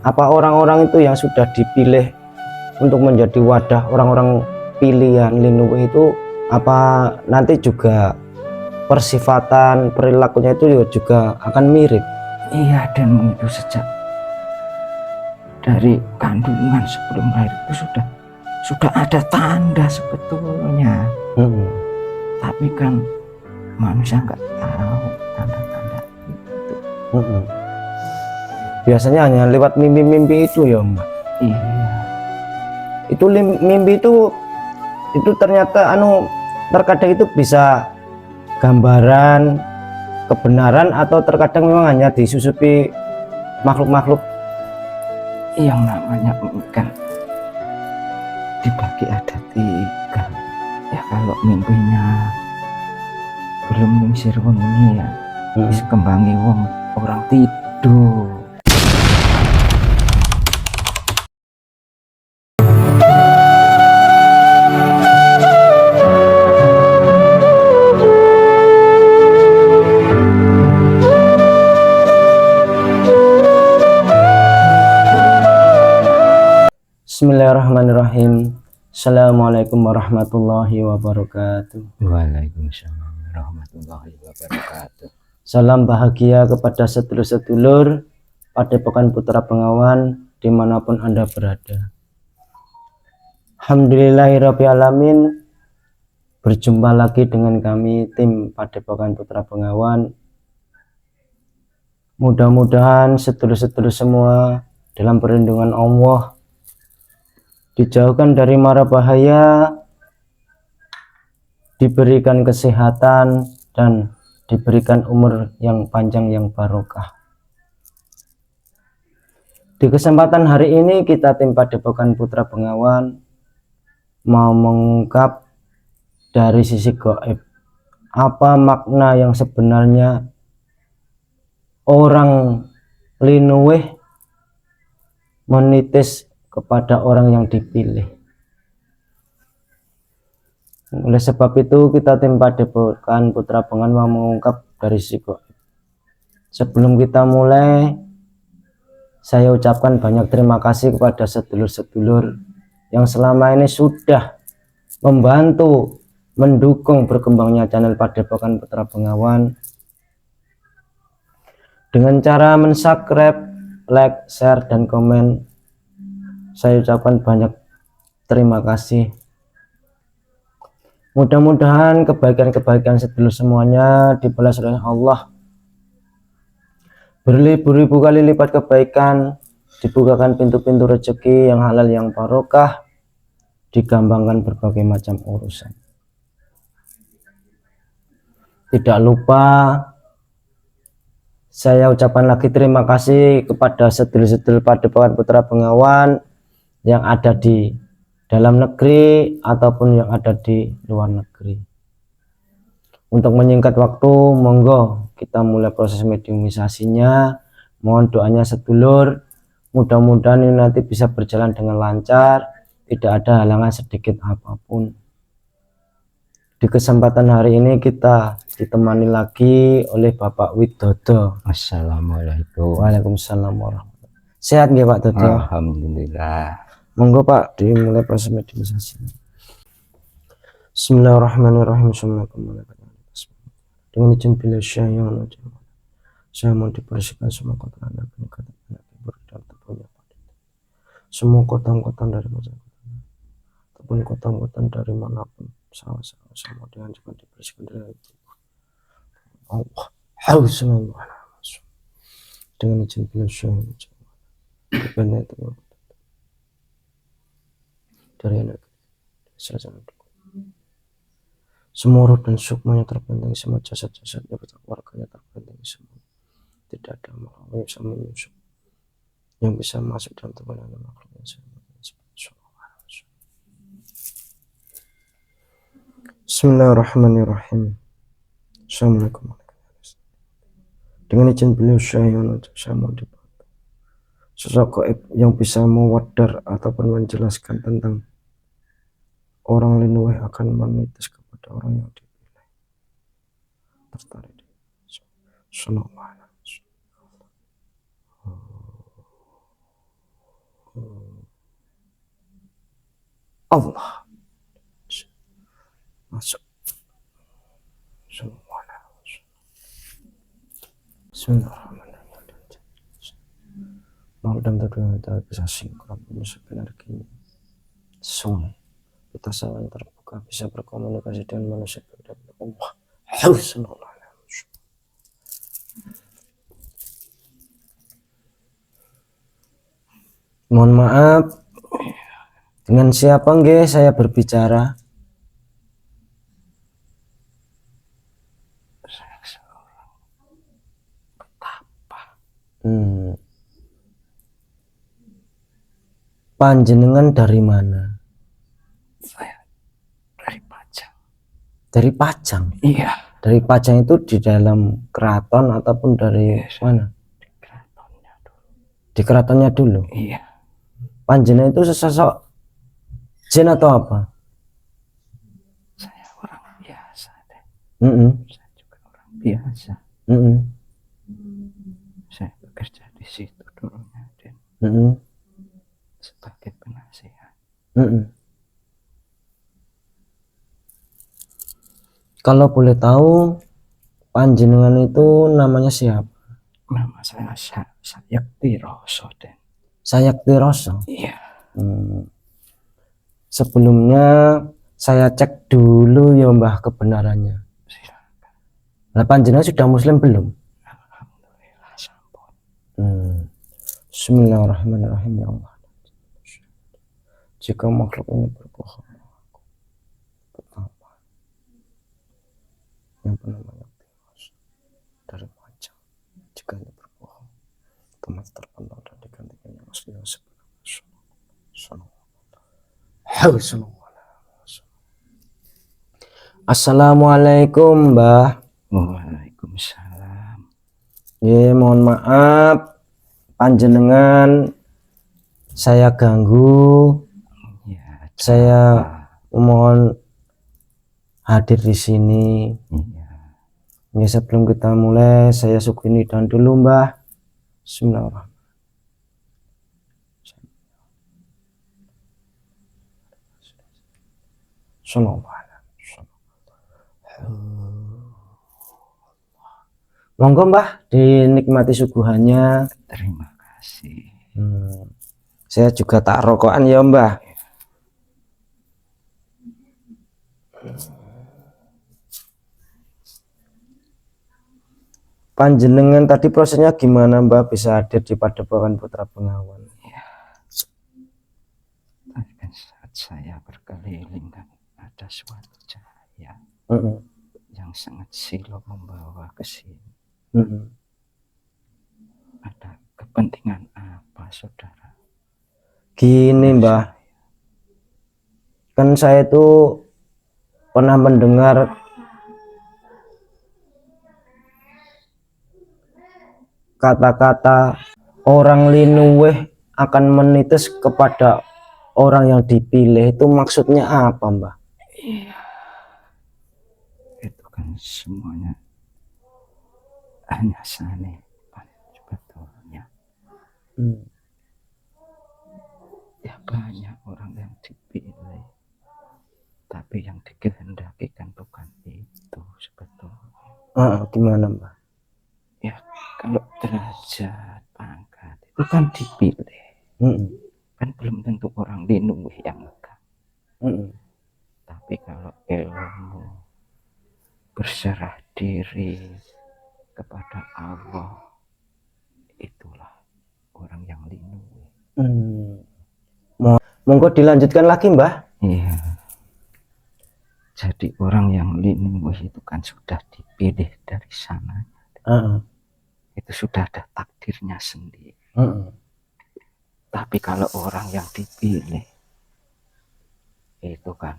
Apa orang-orang itu yang sudah dipilih untuk menjadi wadah orang-orang pilihan Linuwe itu, apa nanti juga persifatan perilakunya itu juga akan mirip? Iya, dan itu sejak dari kandungan sebelum lahir itu sudah ada tanda sebetulnya. Tapi kan manusia nggak tahu tanda-tanda itu. Biasanya hanya lewat mimpi-mimpi itu ya Mbak. Iya. Itu mimpi itu ternyata terkadang itu bisa gambaran kebenaran atau terkadang memang hanya disusupi makhluk-makhluk. Yang namanya kan dibagi ada 3 ya. Kalau mimpinya belum ningsir wengi ya bisa kembangi wong orang tidur. Bismillahirrahmanirrahim. Assalamualaikum warahmatullahi wabarakatuh. Waalaikumsalam warahmatullahi wabarakatuh. Salam bahagia kepada sedulur-sedulur Padepokan Putra Bengawan dimanapun Anda berada. Alhamdulillahirrabbilalamin. Berjumpa lagi dengan kami tim Padepokan Putra Bengawan. Mudah-mudahan sedulur-sedulur semua dalam perlindungan Allah, dijauhkan dari mara bahaya, diberikan kesehatan, dan diberikan umur yang panjang yang barokah. Di kesempatan hari ini kita tim Padepokan Putra Bengawan mau mengungkap dari sisi gaib apa makna yang sebenarnya orang Linuwe menitis kepada orang yang dipilih. Oleh sebab itu kita tim Padepokan Putra Bengawan mau mengungkap dari sisi gaib. Sebelum kita mulai, saya ucapkan banyak terima kasih kepada sedulur-sedulur yang selama ini sudah membantu mendukung berkembangnya channel Padepokan Putra Bengawan dengan cara mensubscribe, like, share, dan komen. Saya ucapkan banyak terima kasih. Mudah-mudahan kebaikan-kebaikan sedulur semuanya dibalas oleh Allah. Beribu-ribu kali lipat kebaikan, dibukakan pintu-pintu rezeki yang halal yang barokah, digampangkan berbagai macam urusan. Tidak lupa saya ucapkan lagi terima kasih kepada sedulur-sedulur Padepokan Putra Bengawan yang ada di dalam negeri ataupun yang ada di luar negeri. Untuk menyingkat waktu, monggo kita mulai proses mediumisasinya. Mohon doanya sedulur, mudah-mudahan ini nanti bisa berjalan dengan lancar, tidak ada halangan sedikit apapun. Di kesempatan hari ini kita ditemani lagi oleh Bapak Widodo. Assalamualaikum. Waalaikumsalam warahmatullahi wabarakatuh. Sehat nggih Pak Dodo? Alhamdulillah. Monggo Pak, dimulai proses mediumisasi. Bismillahirrahmanirrahim. Dengan izin bila saya mau dibersihkan semua kotoran dan peningkatan penyakit dan tubuhnya. Semua kotoran dari masa ataupun kotoran dari manapun sawah-sawah semua dihancurkan, dibersihkan dari tubuh Allah. Dengan izin bila dari energi semua roh dan sukmanya terbentengi, semua jasad-jasadnya warganya terbentengi semua. Tidak ada makhluk yang bisa menyusup, yang bisa masuk dalam tubuh dan makhluk yang Bismillahirrahmanirrahim. Assalamualaikum. Dengan izin beliau saya mau dibantu sosok gaib yang bisa mewadar ataupun menjelaskan tentang orang Linuwe akan menitis kepada orang yang dipilih. Tertarik Allah. Masuk. Bismillahirrahmanirrahim. Mau dan kita bisa sinkron masuk energi sungai. Kita saling terbuka bisa berkomunikasi dengan manusia dan Allah. Husnul. Mohon maaf, dengan siapa nggih saya berbicara? Saya seorang Panjenengan dari mana? Saya dari Pajang. Dari Pajang. Iya. Dari Pajang itu di dalam keraton ataupun dari mana? Di keratonnya dulu. Di keratonnya dulu. Iya. Panjenengan itu sesosok jin atau apa? Saya orang biasa deh. Saya juga orang biasa. Saya bekerja di situ dulunya dan sebagai penasihat. Kalau boleh tahu, panjenengan itu namanya siapa? Nama saya Sayakti Roso den. Sayakti Roso. Iya. Sebelumnya saya cek dulu ya Mbah kebenarannya. Silakan. Nah, panjenengan sudah muslim belum? Alhamdulillah sampun. Bismillahirrahmanirrahim ya Allah. Jika makhluk ini berbohong, betapa yang bernama dari Pajang, jika ini berbohong, tempat terpantau dan digantikan yang asli yang sebenarnya. Assalamualaikum Mbah. Waalaikumsalam. Mohon maaf panjenengan saya ganggu. Ya, Saya mohon hadir di sini. Iya. Ya, sebelum kita mulai saya syukuri dan dulu Mbah. Bismillahirrahmanirrahim. Monggo Mbah dinikmati suguhannya. Terima kasih. Saya juga tak rokokan ya Mbah. Panjenengan tadi prosesnya gimana Mbah bisa hadir di Padepokan Putra Bengawan? Ya. Tadi kan saat saya berkeliling kan ada suatu cahaya yang sangat silau membawa ke sini. Ada kepentingan apa saudara? Gini Mbah, kan saya itu pernah mendengar kata-kata orang linuweh akan menitis kepada orang yang dipilih, itu maksudnya apa Mbah? Iya, itu kan semuanya hanya sani sebetulnya. Ya banyak orang yang dipilih, tapi yang dikehendaki kan bukan itu sebetulnya. Gimana Mbah? Ya kalau derajat pangkat itu kan dipilih, kan belum tentu orang linuwih yang megang. Tapi kalau ilmu, berserah diri kepada Allah, itulah orang yang linuwih. Monggo dilanjutkan lagi Mbah. Iya. Jadi orang yang linuwih itu kan sudah dipilih dari sana. Itu sudah ada takdirnya sendiri. Tapi kalau orang yang dipilih itu kan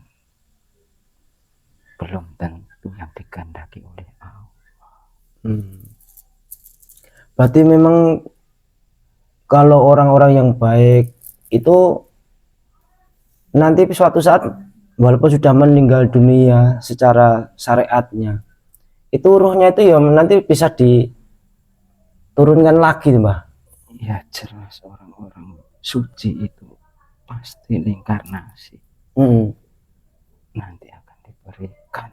belum tentu yang dikehendaki oleh Allah. Berarti memang kalau orang-orang yang baik itu nanti suatu saat walaupun sudah meninggal dunia secara syariatnya, itu ruhnya itu ya nanti bisa diturunkan lagi Mbah. Ya jelas orang-orang suci itu pasti inkarnasi. nanti akan diberikan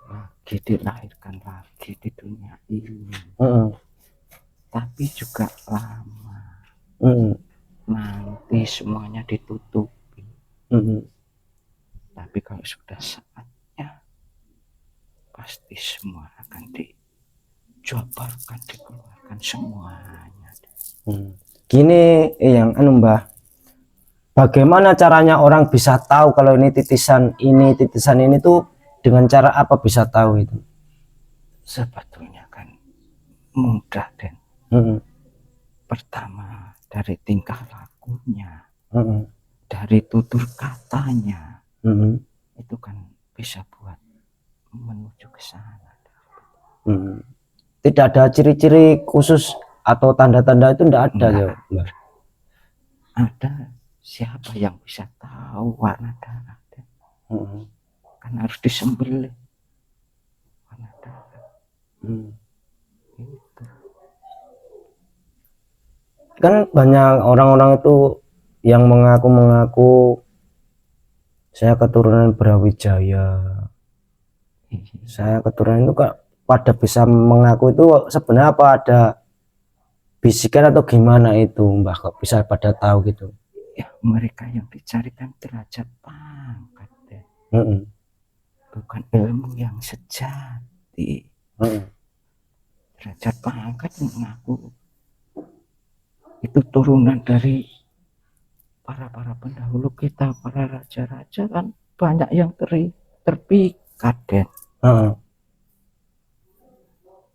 lagi, dilahirkan lagi di dunia ini. Tapi juga lama. Nanti semuanya ditutupi. Tapi kalau sudah saatnya, pasti semua akan dijabarkan, dikeluarkan semuanya. Gini yang Mbah, bagaimana caranya orang bisa tahu kalau ini titisan ini tuh, dengan cara apa bisa tahu itu? Sebetulnya kan mudah, Den. Pertama dari tingkah lakunya, dari tutur katanya, itu kan bisa buat menuju ke sana. Tidak ada ciri-ciri khusus atau tanda-tanda itu tidak ada ya, Mbak? Ada, siapa yang bisa tahu warna darah? Kan harus disembelih warna darah. Gitu. Kan banyak orang-orang itu yang mengaku saya keturunan Brawijaya, saya keturunan itu, kok pada bisa mengaku itu sebenarnya apa ada bisikan atau gimana itu, Mbah, kok bisa pada tahu gitu? Ya, mereka yang dicarikan derajat pangkat, deh. Bukan ilmu yang sejati. Derajat pangkat mengaku itu turunan dari para pendahulu kita, para raja-raja, kan banyak yang terpikat, Den.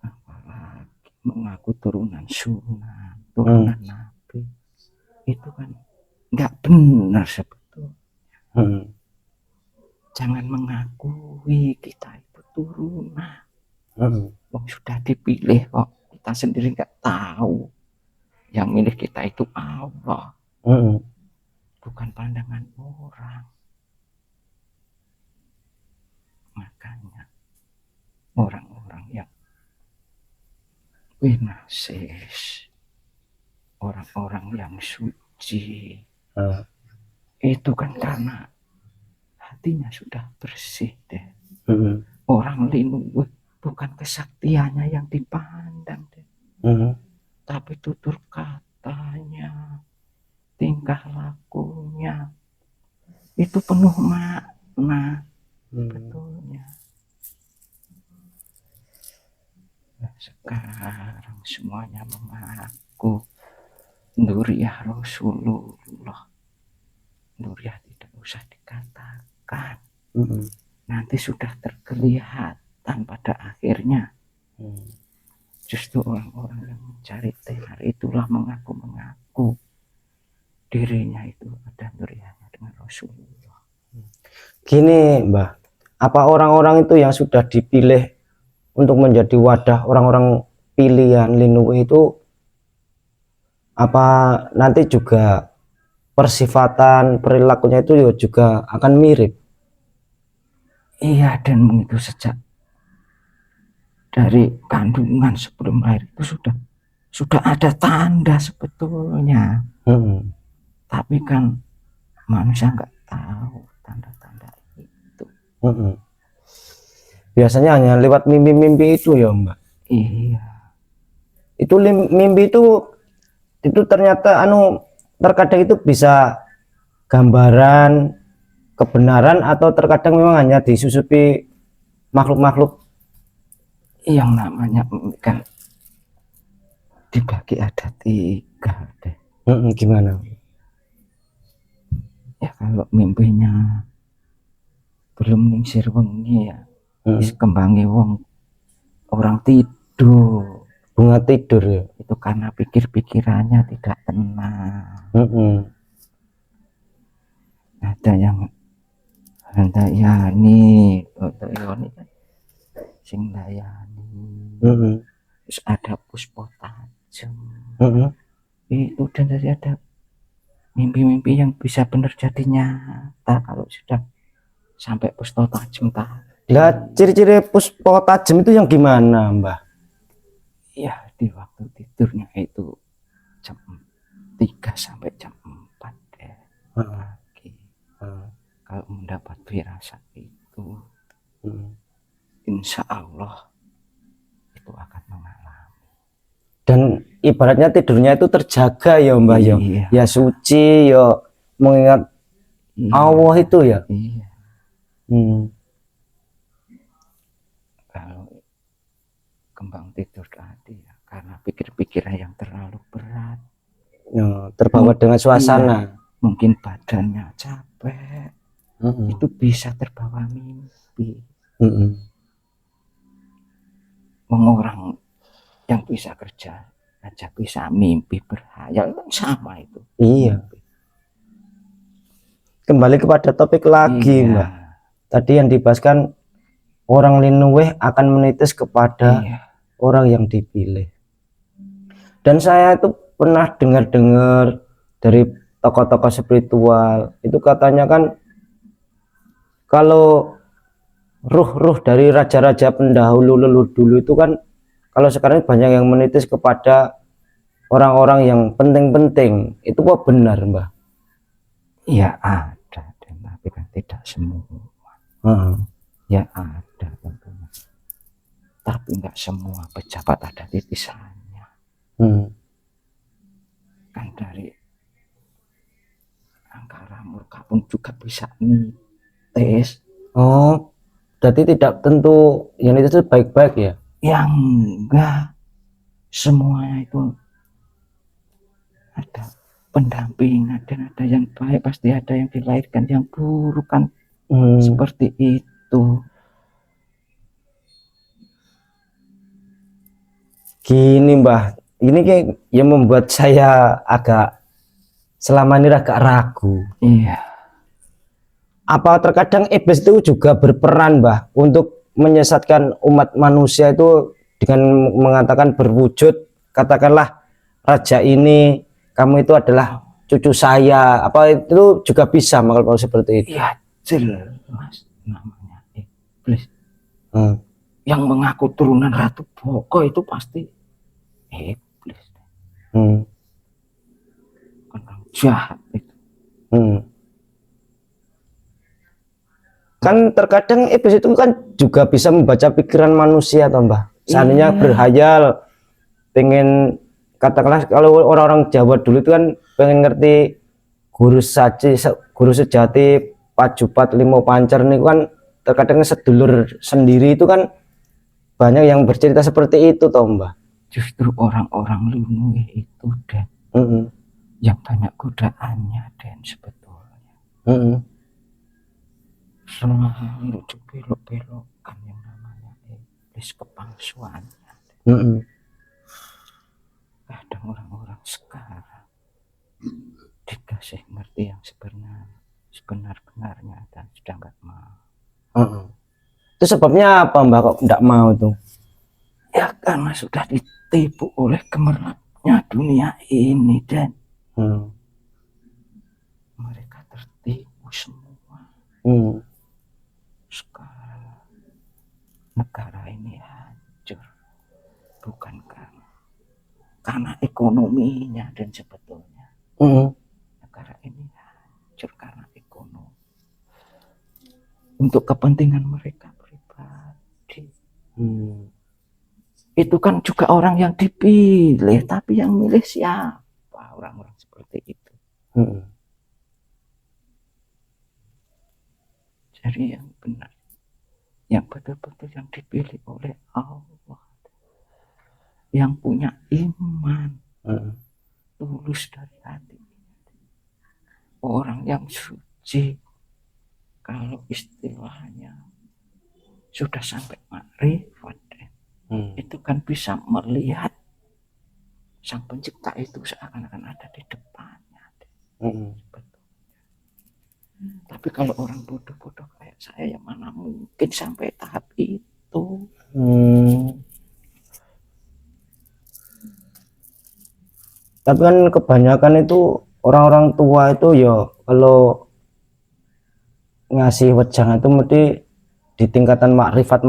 Apalagi mengaku turunan Sunan, turunan Nabi, itu kan nggak benar sebetulnya. Jangan mengakui kita itu turunan. Sudah dipilih kok, kita sendiri nggak tahu. Yang milih kita itu Allah, bukan pandangan orang. Makanya orang-orang yang winasis, orang-orang yang suci, itu kan karena hatinya sudah bersih, deh. Orang linui bukan kesaktiannya yang dipandang, deh. Tapi tutur katanya, tingkah lakunya, itu penuh makna. Betulnya. Nah, sekarang semuanya mengaku Nuriyah Rasulullah. Nuriyah tidak usah dikatakan. Nanti sudah terkelihatan pada akhirnya. Justru orang-orang yang mencari tenar itulah mengaku dirinya itu ada nuriyahnya dengan Rasulullah. Gini, Mbah, apa orang-orang itu yang sudah dipilih untuk menjadi wadah orang-orang pilihan Linui itu, apa nanti juga persifatan perilakunya itu juga akan mirip? Iya, dan begitu sejak dari kandungan sebelum lahir itu sudah ada tanda sebetulnya. Tapi kan manusia nggak tahu tanda-tanda itu. Biasanya hanya lewat mimpi-mimpi itu ya, Mbak. Iya. Itu mimpi itu ternyata terkadang itu bisa gambaran kebenaran atau terkadang memang hanya disusupi makhluk-makhluk. Yang namanya kan dibagi ada 3, deh. Gimana? Ya kalau mimpinya belum ningsir wengi ya, kembangi wong orang tidur, bunga tidur ya, itu karena pikir-pikirannya tidak tenang. Ada yang handayani, sing dayani, terus ada puspo tajem, itu, dan dari ada mimpi-mimpi yang bisa benar jadi nyata kalau sudah sampai puspo tajem tadi. Lah, ciri-ciri puspo tajem itu yang gimana, Mbah? Ya, di waktu tidurnya itu jam 3 sampai jam 4 deh pagi. firasat itu, insya Allah itu akan mengalami. Dan ibaratnya tidurnya itu terjaga ya Mbah ya. Iya. Ya suci ya, mengingat Allah itu ya. Iya. Kalau kembang tidur tadi ya, karena pikir-pikiran yang terlalu berat, ya, terbawa dengan suasana. Iya, mungkin badannya capek, itu bisa terbawa mimpi. Orang yang bisa kerja aja bisa mimpi berhayal, sama itu. Iya. Kembali kepada topik lagi, Mbak. Tadi yang dibahaskan, orang linuweh akan menitis kepada orang yang dipilih. Dan saya itu pernah dengar-dengar dari tokoh-tokoh spiritual, itu katanya kan kalau ruh-ruh dari raja-raja pendahulu leluhur dulu itu kan, kalau sekarang banyak yang menitis kepada orang-orang yang penting-penting. Itu kok benar, Mbah? Ya ada, tapi kan tidak semua. Ya ada tentunya, tapi enggak semua pejabat ada titisannya. Kan dari angkara murka pun juga bisa nitis. Oh, berarti tidak tentu yang itu baik-baik ya? Yang enggak, semuanya itu ada pendampingan, dan ada yang baik, pasti ada yang dilahirkan yang buruk kan. Seperti itu. Gini Mbah, ini kayak yang membuat saya agak selama ini agak ragu. Iya. Apa terkadang iblis itu juga berperan Mbah untuk menyesatkan umat manusia itu dengan mengatakan berwujud, katakanlah raja ini, kamu itu adalah cucu saya, apa itu juga bisa kalau seperti itu? Iya jelas, namanya iblis. Yang mengaku turunan Ratu Boko itu pasti iblis. Orang jahat itu. Kan terkadang iblis itu kan juga bisa membaca pikiran manusia toh Mbah. Seandainya berhayal, pengen, katakanlah kalau orang-orang Jawa dulu itu kan pengen ngerti guru sejati pajupat limo pancer nih kan, terkadang sedulur sendiri itu kan banyak yang bercerita seperti itu toh Mbah. Justru orang-orang linuweh itu dan yang banyak godaannya dan sebetulnya selalu dibelok-belokkan yang namanya iblis kepalsuannya. Kadang orang-orang sekarang dikasih ngerti yang sebenar-benarnya dan sudah nggak mau. Itu sebabnya apa Mbak kok nggak mau tuh? Ya karena sudah ditipu oleh gemerlapnya dunia ini dan mereka tertipu semua. Sekarang negara ini hancur bukan karena ekonominya, dan sebetulnya negara ini hancur karena ekonomi untuk kepentingan mereka pribadi. Itu kan juga orang yang dipilih, tapi yang milih siapa? Orang-orang seperti itu. Jadi yang benar, yang betul-betul yang dipilih oleh Allah, yang punya iman tulus dari hati, orang yang suci, kalau istilahnya sudah sampai makrifat, itu kan bisa melihat sang pencipta itu seakan-akan ada di depannya. Tapi kalau orang bodoh-bodoh kayak saya, yang mana mungkin sampai tahap itu. Tapi kan kebanyakan itu orang-orang tua itu ya kalau ngasih wejang itu mesti di tingkatan makrifat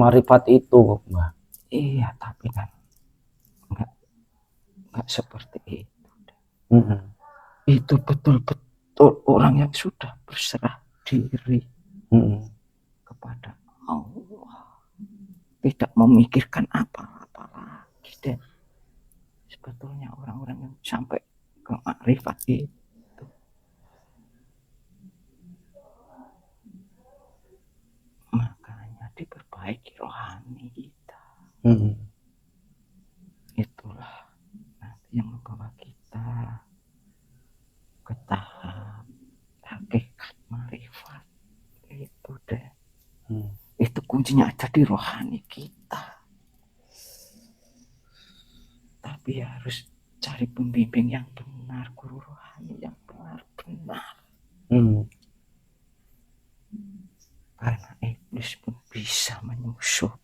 itu Mbak. Iya, tapi kan enggak seperti itu. Itu betul-betul orang yang sudah berserah diri. kepada Allah, tidak memikirkan apa-apa lagi. Dan sebetulnya orang-orang yang sampai ke makrifat itu makanya diperbaiki rohani kita. Itulah nanti yang membawa kita ke tahap hakikat marifat itu deh. Itu kuncinya ada di rohani kita. Tapi harus cari pembimbing yang benar, guru rohani yang benar-benar. Karena iblis pun bisa menyusup.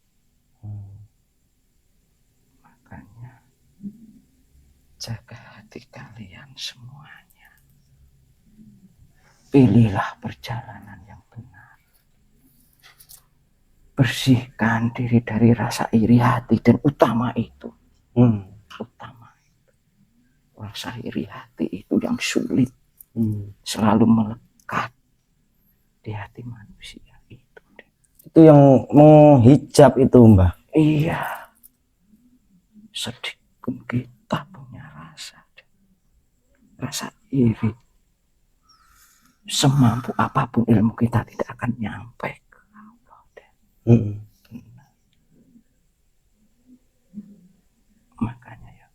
Makanya jaga hati kalian semuanya. Pilihlah perjalanan yang benar. Bersihkan diri dari rasa iri hati, dan utama itu. Utama itu. Rasa iri hati itu yang sulit. Selalu melekat di hati manusia. Itu yang menghijab itu, Mbah. Iya. Sedih pun kita punya rasa iri. Semampu apapun ilmu kita tidak akan nyampe ke Allah. Makanya ya,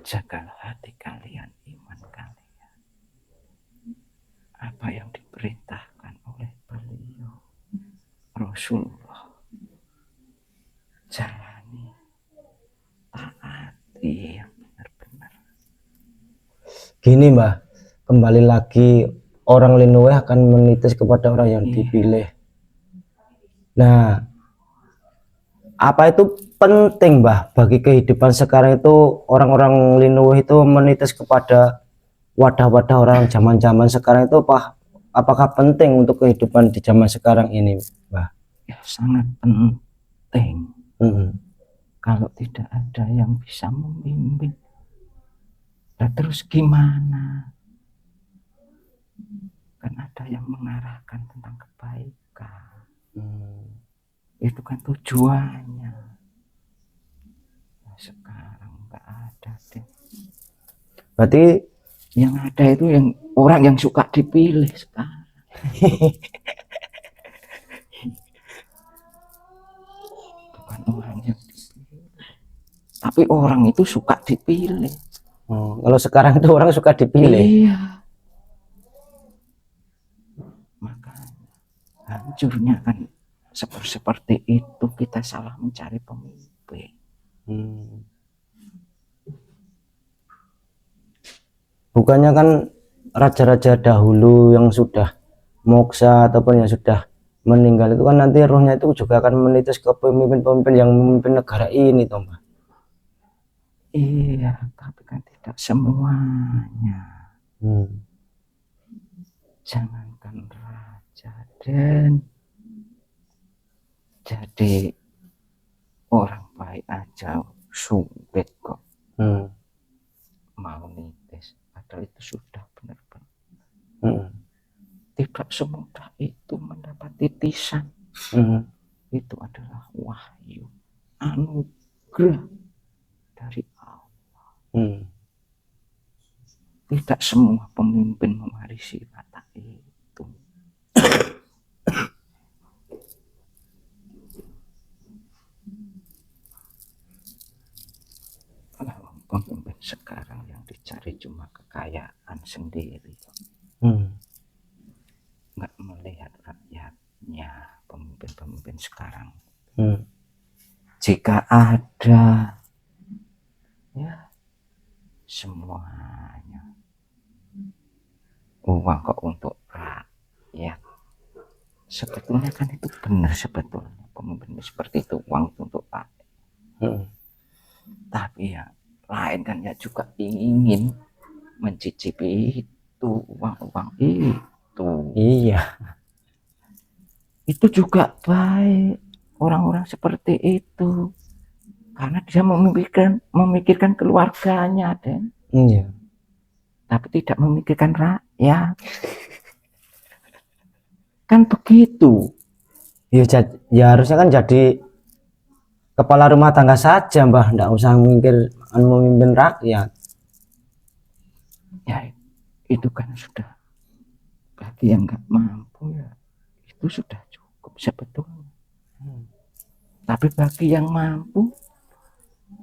jagalah hati kalian, iman kalian. Apa yang diperintahkan oleh beliau Rasulullah, jalani, taati yang benar-benar. Gini, Mbah, kembali lagi, orang Linowe akan menitis kepada orang yang dipilih. Nah, apa itu penting, Mbah, bagi kehidupan sekarang itu? Orang-orang Linowe itu menitis kepada wadah-wadah orang zaman-zaman sekarang itu, apakah penting untuk kehidupan di zaman sekarang ini, Mbah? Ya, sangat penting. Kalau tidak ada yang bisa membimbing, nah terus gimana? Kan ada yang mengarahkan tentang kebaikan. Itu kan tujuannya. Nah, sekarang nggak ada deh. Berarti yang ada itu yang orang yang suka dipilih sekarang. Bukan orang yang dipilih, tapi orang itu suka dipilih. Kalau sekarang itu orang suka dipilih. Iya. Makanya hancurnya kan seperti itu, kita salah mencari pemimpin. Bukannya kan raja-raja dahulu yang sudah moksa ataupun yang sudah meninggal itu kan nanti rohnya itu juga akan menitis ke pemimpin-pemimpin yang memimpin negara ini, toh, Mbak? Iya, tapi kan tidak semuanya. Jangankan raja, dan jadi orang baik aja sulit kok. Mau nitis, padahal itu sudah benar-benar. Tidak semudah itu mendapat titisan. Itu adalah wahyu, anugerah dari Allah. Tidak semua pemimpin mewarisi kata itu. Pemimpin sekarang yang dicari cuma kekayaan sendiri, nggak melihat rakyatnya. Pemimpin-pemimpin sekarang, jika ada, ya semuanya uang kok untuk rakyat. Sebetulnya kan itu benar, sebetulnya pemimpin seperti itu, uang untuk rakyat. Tapi ya lain kan ya juga ingin mencicipi itu, uang-uang itu. Iya. Itu juga baik, orang-orang seperti itu, karena dia memikirkan keluarganya, Den. Iya. Tapi tidak memikirkan rakyat. Kan begitu. Ya harusnya kan jadi kepala rumah tangga saja, Mbah, nggak usah mikir memimpin rakyat. Ya itu kan sudah bagi yang nggak mampu, ya itu sudah cukup sebetulnya. Tapi bagi yang mampu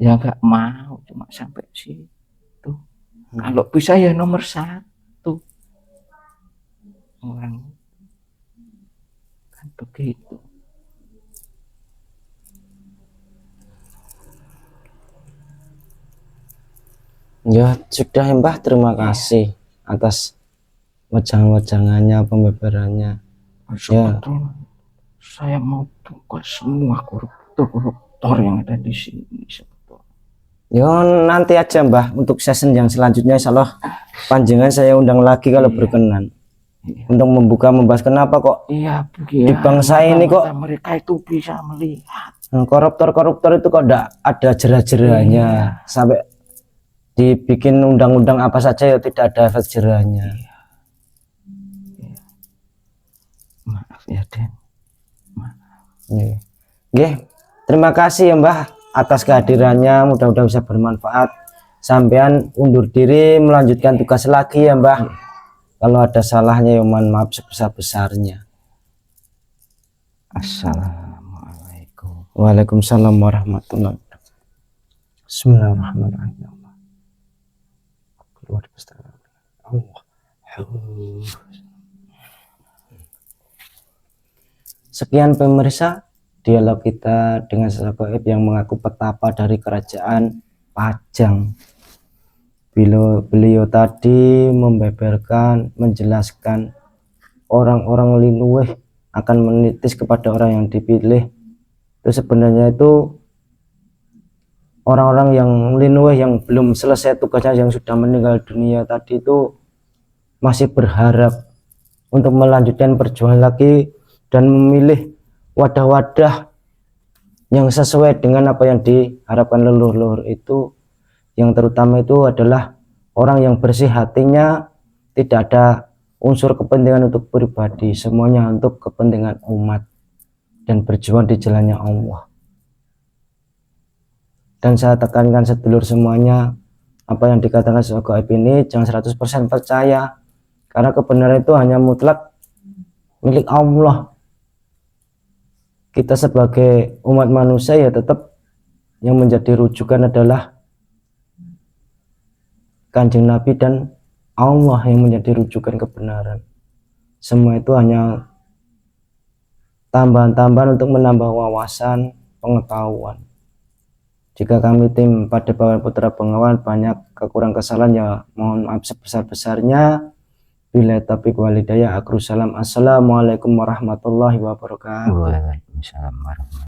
ya nggak mau cuma sampai situ. Kalau bisa ya nomor 1 orang kan begitu. Ya sudah ya, Mbah, terima kasih atas wejangan-wejangannya, pembebarannya. Sebetulnya saya mau buka semua koruptor yang ada di sini sebetulnya. Ya nanti aja, Mbah, untuk season yang selanjutnya insya Allah panjenengan saya undang lagi kalau berkenan. Untuk membahas kenapa kok di bangsa ini kok mereka itu bisa melihat koruptor-koruptor itu kok enggak ada jerah-jerahnya, sampai dibikin undang-undang apa saja ya tidak ada efek jerahnya. Maaf ya Den, maaf. Terima kasih ya Mbah atas kehadirannya, mudah-mudahan bisa bermanfaat. Sampean undur diri melanjutkan tugas lagi ya Mbah. Kalau ada salahnya ya mohon maaf sebesar-besarnya. Assalamualaikum. Waalaikumsalam warahmatullahi wabarakatuh. Bismillahirrahmanirrahim. Keluar Allah. Sekian pemirsa dialog kita dengan sosok gaib yang mengaku petapa dari kerajaan Pajang. Beliau tadi membeberkan, menjelaskan orang-orang linuweh akan menitis kepada orang yang dipilih. Itu sebenarnya itu orang-orang yang linuweh yang belum selesai tugasnya, yang sudah meninggal dunia tadi itu masih berharap untuk melanjutkan perjuangan lagi dan memilih wadah-wadah yang sesuai dengan apa yang diharapkan leluhur itu. Yang terutama itu adalah orang yang bersih hatinya, tidak ada unsur kepentingan untuk pribadi, semuanya untuk kepentingan umat dan berjuang di jalannya Allah. Dan saya tekankan sedulur semuanya, apa yang dikatakan sosok gaib ini jangan 100% percaya, karena kebenaran itu hanya mutlak milik Allah. Kita sebagai umat manusia ya tetap yang menjadi rujukan adalah Kanjeng Nabi dan Allah yang menjadi rujukan kebenaran. Semua itu hanya tambahan-tambahan untuk menambah wawasan, pengetahuan. Jika kami tim Padepokan Putra Bengawan banyak kekurangan kesalahan ya mohon maaf sebesar-besarnya. Bila taufiq wal hidayah, akhirus salam. Assalamualaikum warahmatullahi wabarakatuh. Waalaikumsalam warahmatullahi wabarakatuh.